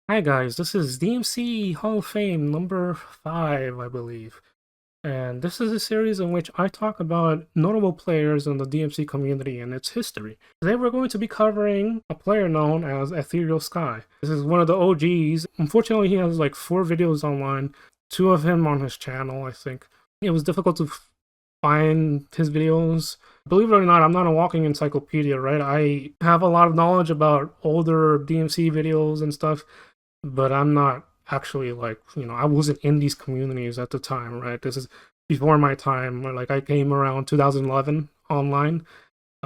Hi guys, this is DMC Hall of Fame number 5, I believe. And this is a series in which I talk about notable players in the DMC community and its history. Today we're going to be covering a player known as EtherealSky. This is one of the OGs. Unfortunately, he has like 4 videos online, 2 of him on his channel, I think. It was difficult to find his videos. Believe it or not, I'm not a walking encyclopedia, right? I have a lot of knowledge about older DMC videos and stuff, but I'm not actually like, I wasn't in these communities at the time, right? This is before my time. Like I came around 2011 online.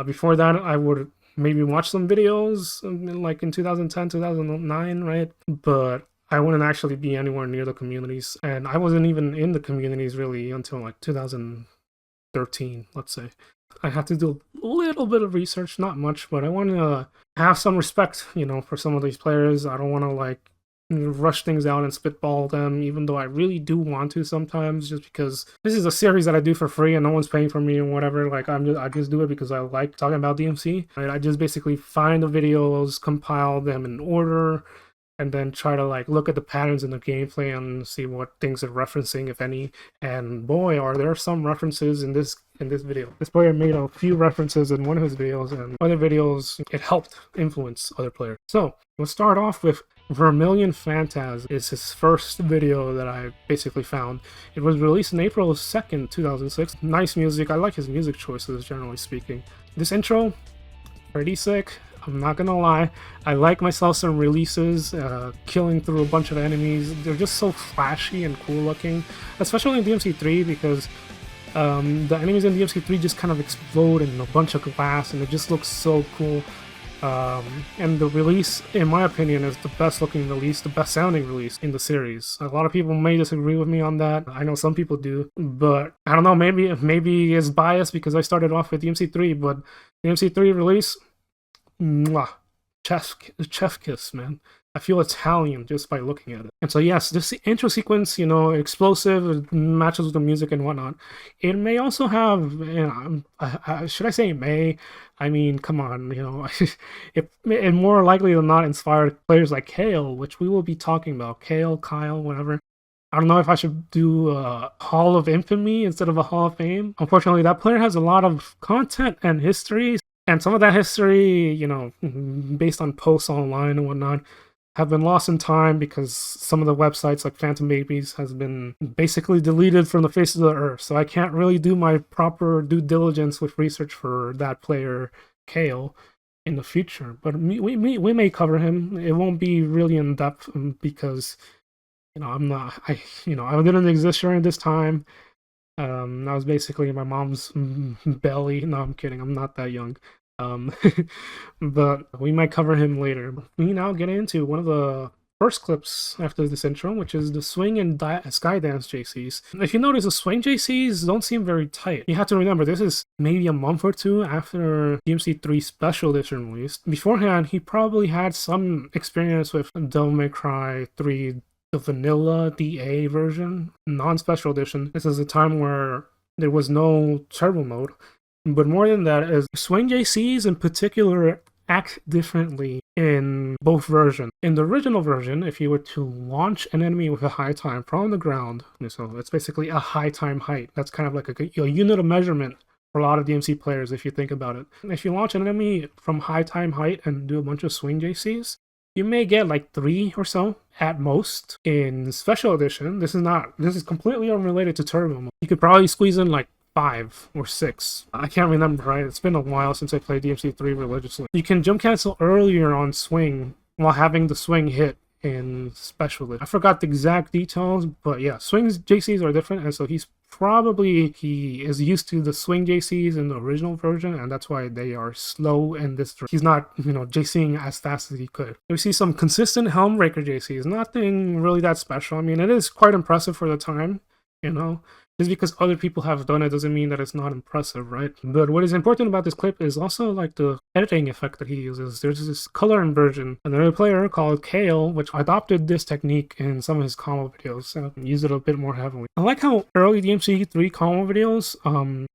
Before that, I would maybe watch some videos like in 2010, 2009, right? But I wouldn't actually be anywhere near the communities, and I wasn't even in the communities really until like 2013, let's say. I had to do a little bit of research, not much, but I want to have some respect, for some of these players. I don't want to like rush things out and spitball them, even though I really do want to sometimes, just because this is a series that I do for free and no one's paying for me and whatever. Like I just do it because I like talking about DMC. Right? I just basically find the videos, compile them in order, and then try to like look at the patterns in the gameplay and see what things are referencing, if any. And boy, are there some references in this video. This player made a few references in one of his videos, and other videos it helped influence other players. So let's start off with Vermillion Phantasm. Is his first video that I basically found. It was released in April 2nd, 2006. Nice music. I like his music choices, generally speaking. This intro, pretty sick. I'm not gonna lie, I like myself some releases, killing through a bunch of enemies. They're just so flashy and cool looking, especially in DMC3, because the enemies in DMC3 just kind of explode in a bunch of glass, and it just looks so cool. And the release, in my opinion, is the best looking release, the best sounding release in the series. A lot of people may disagree with me on that. I know some people do, but I don't know, maybe it's biased because I started off with DMC3, but DMC3 release, mwah, chef kiss, man. I feel Italian just by looking at it. And so yes, this intro sequence, explosive, it matches with the music and whatnot. It may also have, should I say it may? I mean, come on, it more likely than not inspired players like Kale, which we will be talking about. Kale, Kyle, whatever. I don't know if I should do a Hall of Infamy instead of a Hall of Fame. Unfortunately, that player has a lot of content and history, and some of that history, based on posts online and whatnot, have been lost in time because some of the websites like Phantom Babies has been basically deleted from the face of the earth. So I can't really do my proper due diligence with research for that player, Kale, in the future. But we may cover him. It won't be really in depth because, I didn't exist during this time. I was basically in my mom's belly. No, I'm kidding. I'm not that young. Um, but we might cover him later. We now get into one of the first clips after this intro, which is the swing and skydance JCs. If you notice, the swing JCs don't seem very tight. You have to remember, this is maybe a month or two after DMC3 Special Edition released. Beforehand, he probably had some experience with Devil May Cry 3, the vanilla DA version, non-special edition. This is a time where there was no turbo mode. But more than that, is swing JCs in particular act differently in both versions. In the original version, if you were to launch an enemy with a high time from the ground, so it's basically a high time height. That's kind of like a unit of measurement for a lot of DMC players if you think about it. If you launch an enemy from high time height and do a bunch of swing JCs, you may get like 3 or so at most. In Special Edition, this is completely unrelated to turbo mode. You could probably squeeze in like 5 or 6. I can't remember, right? It's been a while since I played DMC3 religiously. You can jump cancel earlier on swing while having the swing hit in Special Edition. I forgot the exact details, but yeah, swings JCs are different, and so he is used to the swing JCs in the original version, and that's why they are slow in this. He's not, JCing as fast as he could. We see some consistent helm breaker JCs, nothing really that special. I mean, it is quite impressive for the time, Just because other people have done it doesn't mean that it's not impressive, right? But what is important about this clip is also like the editing effect that he uses. There's this color inversion. Another player called Kale, which adopted this technique in some of his combo videos and used it a bit more heavily. I like how early DMC3 combo videos,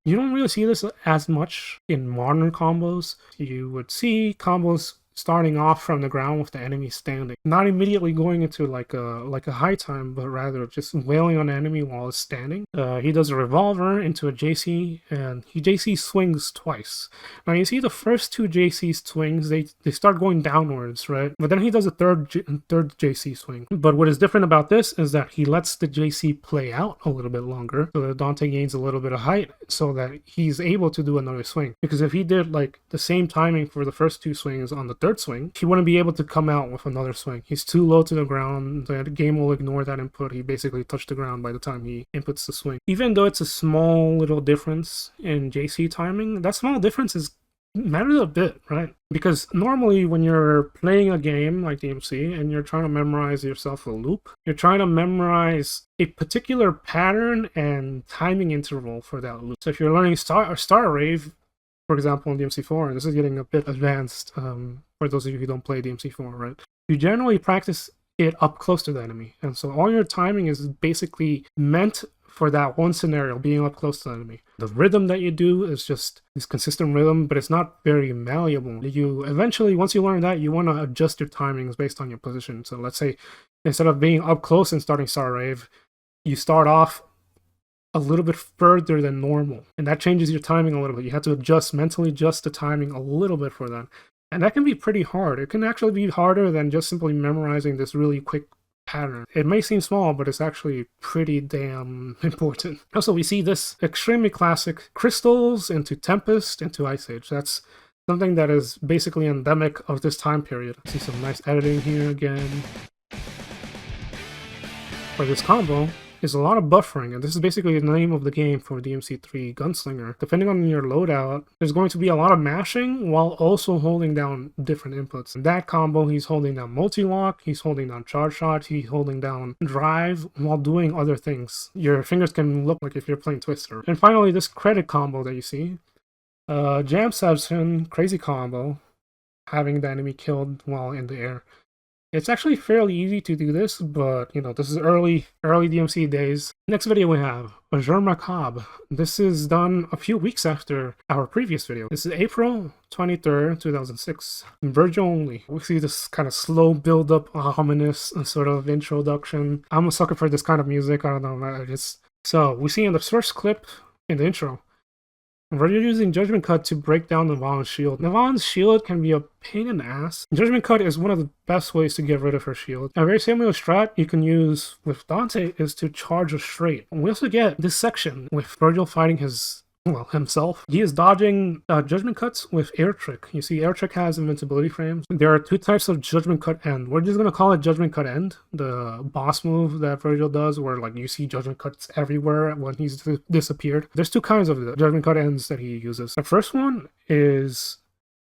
you don't really see this as much in modern combos. You would see combos starting off from the ground with the enemy standing, not immediately going into like a high time, but rather just wailing on the enemy while it's standing. He does a revolver into a JC, and he JC swings twice. Now you see the first two JC swings, they start going downwards, right? But then he does a third JC swing. But what is different about this is that he lets the JC play out a little bit longer, so that Dante gains a little bit of height, so that he's able to do another swing. Because if he did like the same timing for the first two swings on the third swing, he wouldn't be able to come out with another swing. He's too low to the ground. The game will ignore that input. He basically touched the ground by the time he inputs the swing. Even though it's a small little difference in JC timing, that small difference matters a bit, right? Because normally when you're playing a game like DMC and you're trying to memorize yourself a loop, you're trying to memorize a particular pattern and timing interval for that loop. So if you're learning Star Rave, for example, in DMC4, and this is getting a bit advanced for those of you who don't play DMC4, right? You generally practice it up close to the enemy. And so all your timing is basically meant for that one scenario, being up close to the enemy. The rhythm that you do is just this consistent rhythm, but it's not very malleable. You eventually, once you learn that, you want to adjust your timings based on your position. So let's say instead of being up close and starting Star Rave, you start off a little bit further than normal, and that changes your timing a little bit. You have to mentally adjust the timing a little bit for that, and that can be pretty hard. It can actually be harder than just simply memorizing this really quick pattern. It may seem small, but it's actually pretty damn important. Also, we see this extremely classic crystals into Tempest into Ice Age. That's something that is basically endemic of this time period. See some nice editing here again. For this combo is a lot of buffering, and this is basically the name of the game for DMC3 Gunslinger. Depending on your loadout, there's going to be a lot of mashing while also holding down different inputs. In that combo, he's holding down multi-lock, he's holding down charge shot, he's holding down drive while doing other things. Your fingers can look like if you're playing Twister. And finally, this credit combo that you see, Jam Sebson, crazy combo, having the enemy killed while in the air. It's actually fairly easy to do this, but, you know, this is early DMC days. Next video we have Azure Macabre. This is done a few weeks after our previous video. This is April 23rd, 2006. Virgil only. We see this kind of slow build-up, ominous sort of introduction. I'm a sucker for this kind of music. I don't know. So, we see in the first clip, in the intro, we're using Judgment Cut to break down Navon's shield. Navon's shield can be a pain in the ass. Judgment Cut is one of the best ways to get rid of her shield. A very similar strat you can use with Dante is to charge her straight. And we also get this section with Virgil fighting himself. He is dodging Judgment Cuts with Air Trick. You see, Air Trick has invincibility frames. There are two types of Judgment Cut End. We're just going to call it Judgment Cut End, the boss move that Virgil does, where like you see Judgment Cuts everywhere when he's disappeared. There's two kinds of the Judgment Cut Ends that he uses. The first one is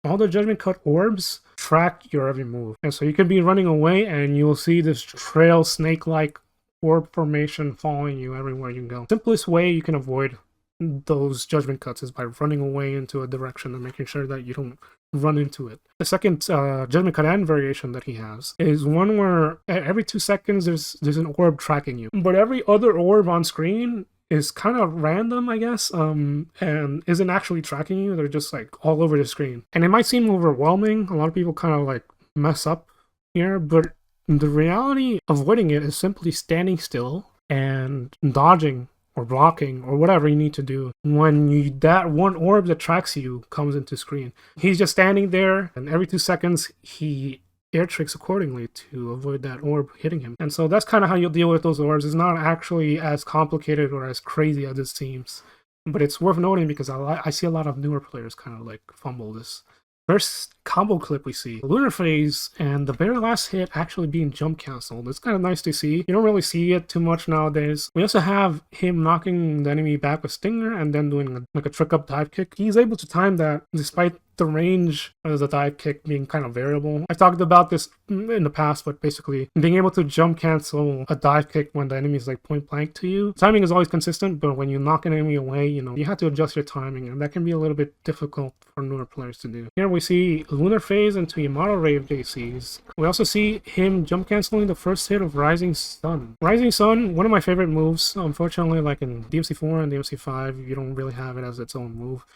all the Judgment Cut orbs track your every move. And so you can be running away and you'll see this trail snake-like orb formation following you everywhere you go. Simplest way you can avoid those Judgment Cuts is by running away into a direction and making sure that you don't run into it. The second Judgment Cut End variation that he has is one where every 2 seconds there's an orb tracking you, but every other orb on screen is kind of random, I guess, and isn't actually tracking you. They're just like all over the screen, and it might seem overwhelming. A lot of people kind of like mess up here, but the reality of avoiding it is simply standing still and dodging or blocking, or whatever you need to do when that one orb that tracks you comes into screen. He's just standing there, and every 2 seconds he air tricks accordingly to avoid that orb hitting him. And so that's kind of how you'll deal with those orbs. It's not actually as complicated or as crazy as it seems, but it's worth noting because I see a lot of newer players kind of like fumble this. First combo clip we see, Lunar Phase and the very last hit actually being jump canceled. It's kind of nice to see. You don't really see it too much nowadays. We also have him knocking the enemy back with Stinger and then doing a trick up dive kick. He's able to time that despite the range of the dive kick being kind of variable. I've talked about this in the past, but basically being able to jump cancel a dive kick when the enemy is like point blank to you. Timing is always consistent, but when you knock an enemy away, you have to adjust your timing, and that can be a little bit difficult for newer players to do. Here we see Lunar Phase into Yamato Rave JCs. We also see him jump canceling the first hit of Rising Sun. Rising Sun, one of my favorite moves. Unfortunately, like in DMC4 and DMC5, you don't really have it as its own move.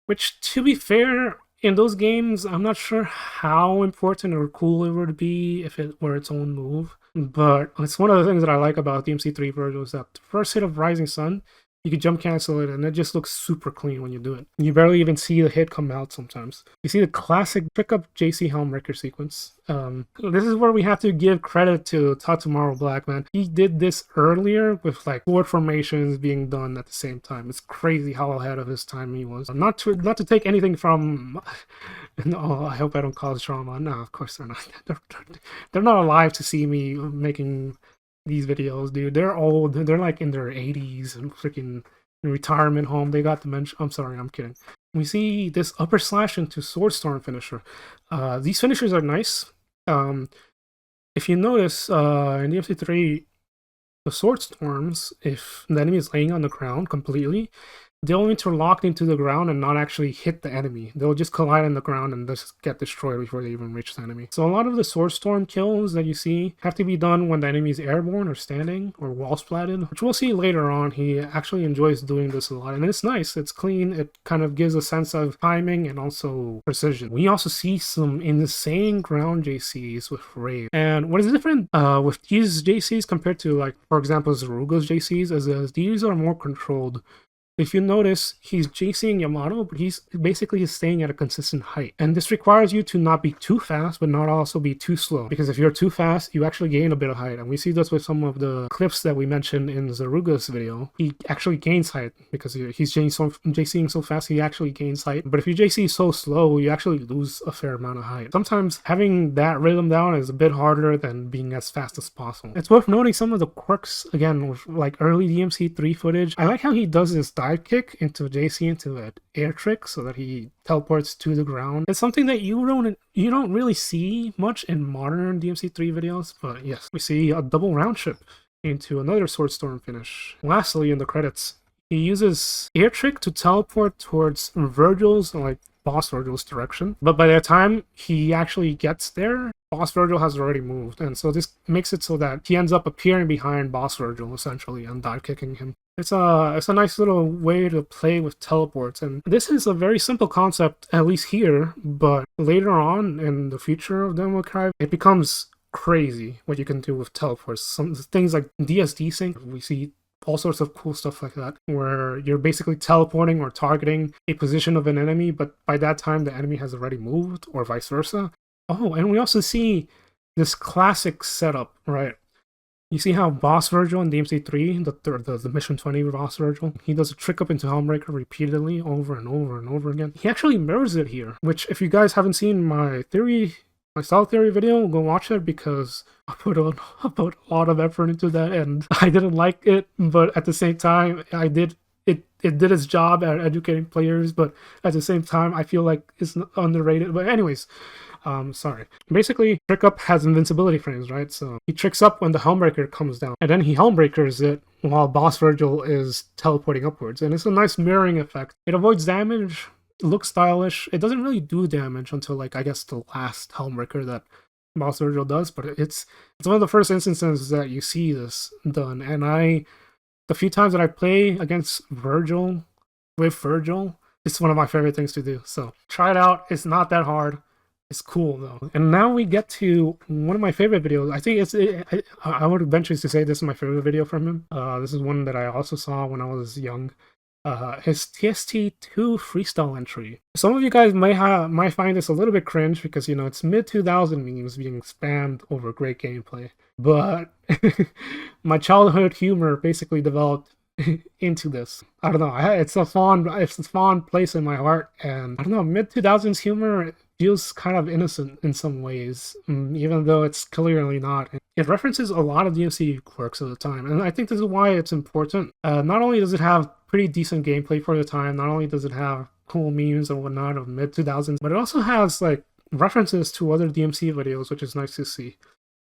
Which, to be fair, in those games, I'm not sure how important or cool it would be if it were its own move. But it's one of the things that I like about DMC3 Virgil is that the first hit of Rising Sun, you can jump cancel it, and it just looks super clean when you do it. You barely even see the hit come out sometimes. You see the classic pick up JC Helmbreaker sequence. This is where we have to give credit to Tatsumaro Black, man. He did this earlier with like 4 formations being done at the same time. It's crazy how ahead of his time he was. Not to take anything from... No, I hope I don't cause trauma. No, of course they're not. They're not alive to see me making these videos, dude. They're old. They're like in their 80s and freaking retirement home. They got dementia. I'm sorry, I'm kidding. We see this upper slash into Swordstorm finisher. These finishers are nice. If you notice, in DMC3, the Swordstorms, if the enemy is laying on the ground completely, they'll interlock into the ground and not actually hit the enemy. They'll just collide on the ground and just get destroyed before they even reach the enemy. So a lot of the Swordstorm kills that you see have to be done when the enemy is airborne or standing or wall splatted, which we'll see later on. He actually enjoys doing this a lot, and it's nice. It's clean. It kind of gives a sense of timing and also precision. We also see some insane ground JCs with Rave. And what is different with these JCs compared to, like, for example, Zaruga's JCs is these are more controlled. If you notice, he's JCing Yamato, but he's basically staying at a consistent height. And this requires you to not be too fast, but not also be too slow. Because if you're too fast, you actually gain a bit of height. And we see this with some of the clips that we mentioned in Zaruga's video. He actually gains height because he's JCing so fast, he actually gains height. But if you JC so slow, you actually lose a fair amount of height. Sometimes having that rhythm down is a bit harder than being as fast as possible. It's worth noting some of the quirks, again, with like early DMC3 footage. I like how he does this dive kick into JC into an air trick so that he teleports to the ground. It's something that you don't really see much in modern DMC3 videos, but yes, we see a double round trip into another Swordstorm finish. Lastly, in the credits, he uses air trick to teleport towards Virgil's, like boss Virgil's direction, but by the time he actually gets there, boss Virgil has already moved, and so this makes it so that he ends up appearing behind boss Virgil essentially and dive kicking him. It's a nice little way to play with teleports, and this is a very simple concept, at least here, but later on in the future of Devil May Cry, it becomes crazy what you can do with teleports. Some things like DSD sync, we see all sorts of cool stuff like that, where you're basically teleporting or targeting a position of an enemy, but by that time the enemy has already moved, or vice versa. Oh, and we also see this classic setup, right? You see how boss Virgil in DMC3, the Mission 20 boss Virgil, he does a trick up into Helmbreaker repeatedly over and over and over again. He actually mirrors it here, which if you guys haven't seen my style theory video, go watch it because I put a lot of effort into that and I didn't like it, but at the same time, it did its job at educating players, but at the same time, I feel like it's underrated. But anyways, sorry. Basically, Trick Up has invincibility frames, right? So he tricks up when the Helmbreaker comes down, and then he Helmbreakers it while boss Virgil is teleporting upwards. And it's a nice mirroring effect. It avoids damage, it looks stylish. It doesn't really do damage until, like, I guess the last Helmbreaker that boss Virgil does, but it's one of the first instances that you see this done. And the few times that I play against Virgil, with Virgil, it's one of my favorite things to do. So try it out. It's not that hard. It's cool though. And now we get to one of my favorite videos. I think I would venture to say this is my favorite video from him. This is one that I also saw when I was young. His TST2 Freestyle entry. Some of you guys might find this a little bit cringe because, you know, it's mid-2000 memes being spammed over great gameplay. But my childhood humor basically developed into this. I don't know. It's a fond place in my heart, and I don't know. Mid-2000s humor feels kind of innocent in some ways, even though it's clearly not. It references a lot of DMC quirks of the time, and I think this is why it's important. Not only does it have pretty decent gameplay for the time, not only does it have cool memes and whatnot of mid-2000s, but it also has like references to other DMC videos, which is nice to see.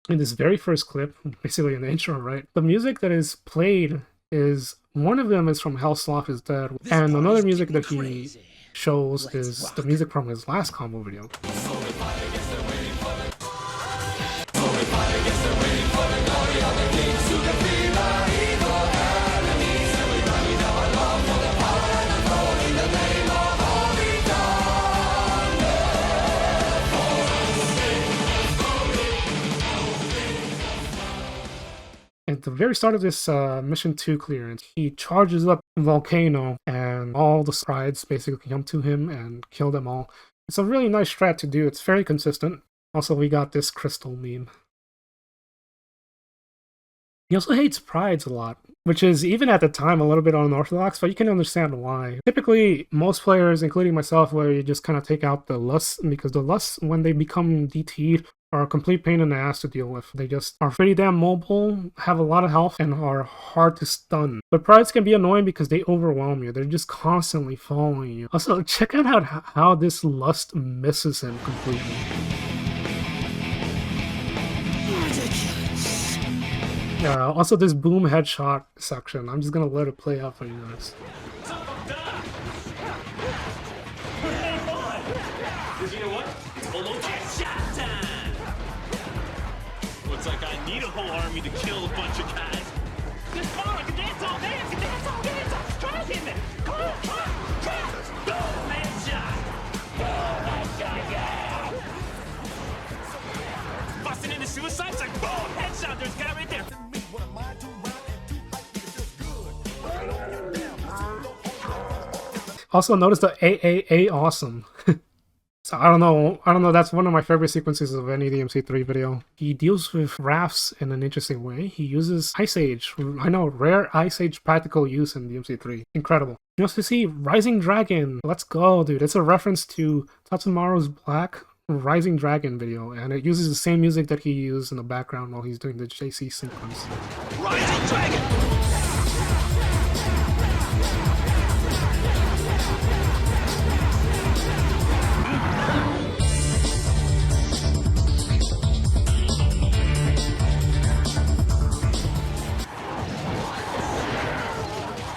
In this very first clip, basically an intro, right? The music that is played is, one of them is from Hell Sloth is Dead, and another music that he shows is the music from his last combo video. at the very start of this mission 2 clearance, he charges up Volcano, and all the sprites basically come to him and kill them all. It's a really nice strat to do. It's very consistent. Also, we got this crystal meme. He also hates prides a lot, which is, even at the time, a little bit unorthodox, but you can understand why. Typically, most players, including myself, where you just kind of take out the lusts, because the lusts, when they become DT'd, are a complete pain in the ass to deal with. They just are pretty damn mobile, have a lot of health, and are hard to stun. But prides can be annoying because they overwhelm you. They're just constantly following you. Also, check out how this lust misses him completely. Also this boom headshot section. I'm just gonna let it play out for you guys. Looks like I need a whole army to kill a bunch of guys. This far, I can dance all day, I can dance all day, it's strike him it. Come on, boom headshot. Boom headshot, yeah. Busting into suicide, it's like boom headshot, there's a guy right there. Also notice the AAA awesome. So I don't know, that's one of my favorite sequences of any DMC3 video. He deals with rafts in an interesting way. He uses Ice Age. I know, rare Ice Age practical use in DMC3. Incredible. You also see Rising Dragon. Let's go, dude. It's a reference to Tatsumaru's Black Rising Dragon video, and it uses the same music that he used in the background while he's doing the JC sequence. Rising Dragon!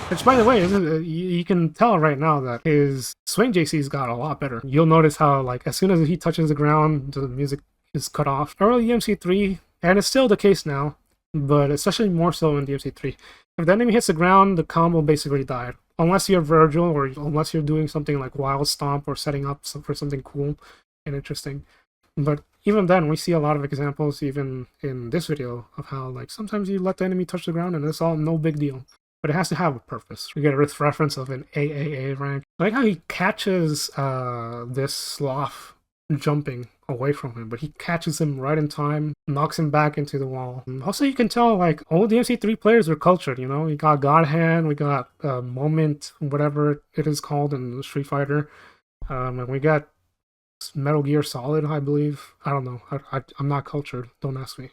Which, by the way, you can tell right now that his swing JC's got a lot better. You'll notice how, like, as soon as he touches the ground, the music is cut off. Early DMC3, and it's still the case now, but especially more so in DMC3. If the enemy hits the ground, the combo basically died. Unless you're Virgil, or unless you're doing something like Wild Stomp, or setting up for something cool and interesting. But even then, we see a lot of examples, even in this video, of how, like, sometimes you let the enemy touch the ground and it's all no big deal. But it has to have a purpose. We get a reference of an AAA rank. I like how he catches this sloth jumping away from him, but he catches him right in time, knocks him back into the wall. And also, you can tell, like, all DMC3 players are cultured, you know? We got God Hand, we got Moment, whatever it is called in Street Fighter. And we got Metal Gear Solid, I believe. I don't know. I'm not cultured. Don't ask me.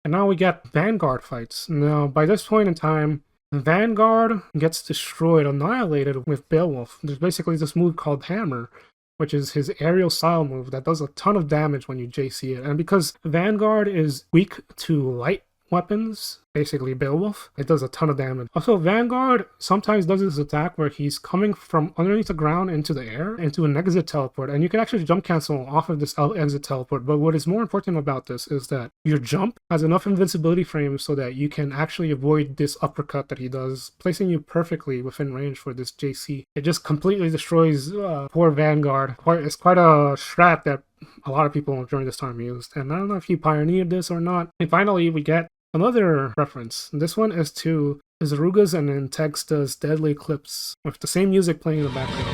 And now we get Vanguard fights. Now, by this point in time, Vanguard gets destroyed, annihilated with Beowulf. There's basically this move called Hammer, which is his aerial style move that does a ton of damage when you JC it. And because Vanguard is weak to light weapons, basically Beowulf, it does a ton of damage. Also, Vanguard sometimes does this attack where he's coming from underneath the ground into the air, into an exit teleport, and you can actually jump cancel off of this exit teleport. But what is more important about this is that your jump has enough invincibility frames so that you can actually avoid this uppercut that he does, placing you perfectly within range for this JC. It just completely destroys poor Vanguard. It's quite a strat that a lot of people during this time used, and I don't know if he pioneered this or not. And finally, we get another reference. This one is to Zaruga's and Intexta's Deadly Eclipse, with the same music playing in the background.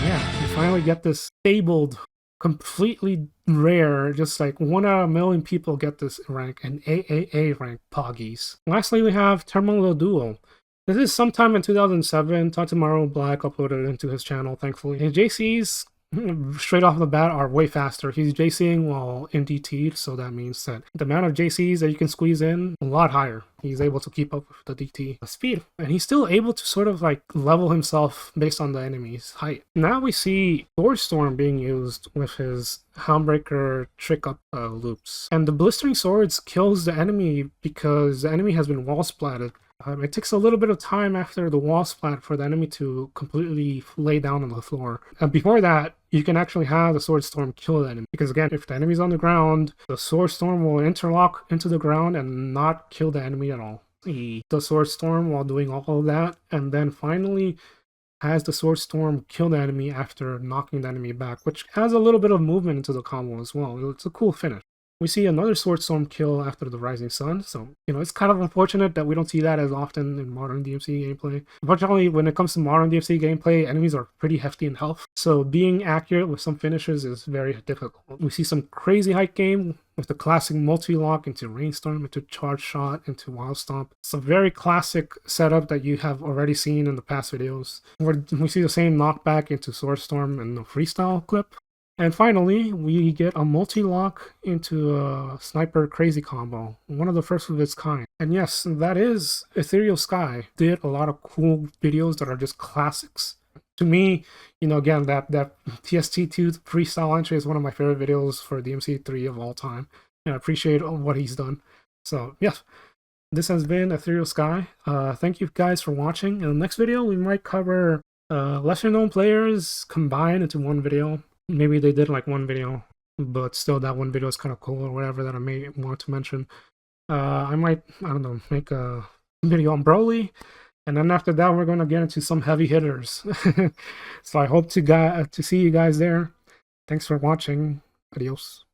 Yeah, you finally get this stabled, completely rare, just like 1 out of a million people get this rank, an AAA rank, Poggies. Lastly, we have Terminal Duo. This is sometime in 2007. Tatsumaru Black uploaded it into his channel, thankfully. His JCs, straight off the bat, are way faster. He's JCing while MDT'd, so that means that the amount of JCs that you can squeeze in, a lot higher. He's able to keep up with the DT speed. And he's still able to sort of like level himself based on the enemy's height. Now we see Sword Storm being used with his Houndbreaker trick up loops. And the Blistering Swords kills the enemy because the enemy has been wall splatted. It takes a little bit of time after the wall splat for the enemy to completely lay down on the floor. And before that, you can actually have the Sword Storm kill the enemy. Because again, if the enemy's on the ground, the Sword Storm will interlock into the ground and not kill the enemy at all. He does Sword Storm while doing all of that, and then finally has the Sword Storm kill the enemy after knocking the enemy back, which adds a little bit of movement into the combo as well. It's a cool finish. We see another Sword Storm kill after the Rising Sun, so, you know, it's kind of unfortunate that we don't see that as often in modern DMC gameplay. Unfortunately, when it comes to modern DMC gameplay, enemies are pretty hefty in health, so being accurate with some finishes is very difficult. We see some crazy height game with the classic multi-lock into Rainstorm, into Charge Shot, into Wild Stomp. It's a very classic setup that you have already seen in the past videos. We see the same knockback into Sword Storm in the Freestyle clip. And finally, we get a multi-lock into a Sniper Crazy combo, one of the first of its kind. And yes, that is EtherealSky. Did a lot of cool videos that are just classics. To me, you know, again, that TST2 Freestyle entry is one of my favorite videos for DMC3 of all time. And I appreciate what he's done. So, yeah, this has been EtherealSky. Thank you guys for watching. In the next video, we might cover lesser known players combined into one video. Maybe they did like one video, but still that one video is kind of cool or whatever that I may want to mention. I might, I don't know, make a video on Broly, and then after that we're going to get into some heavy hitters. So I hope to see you guys there. Thanks for watching. Adios.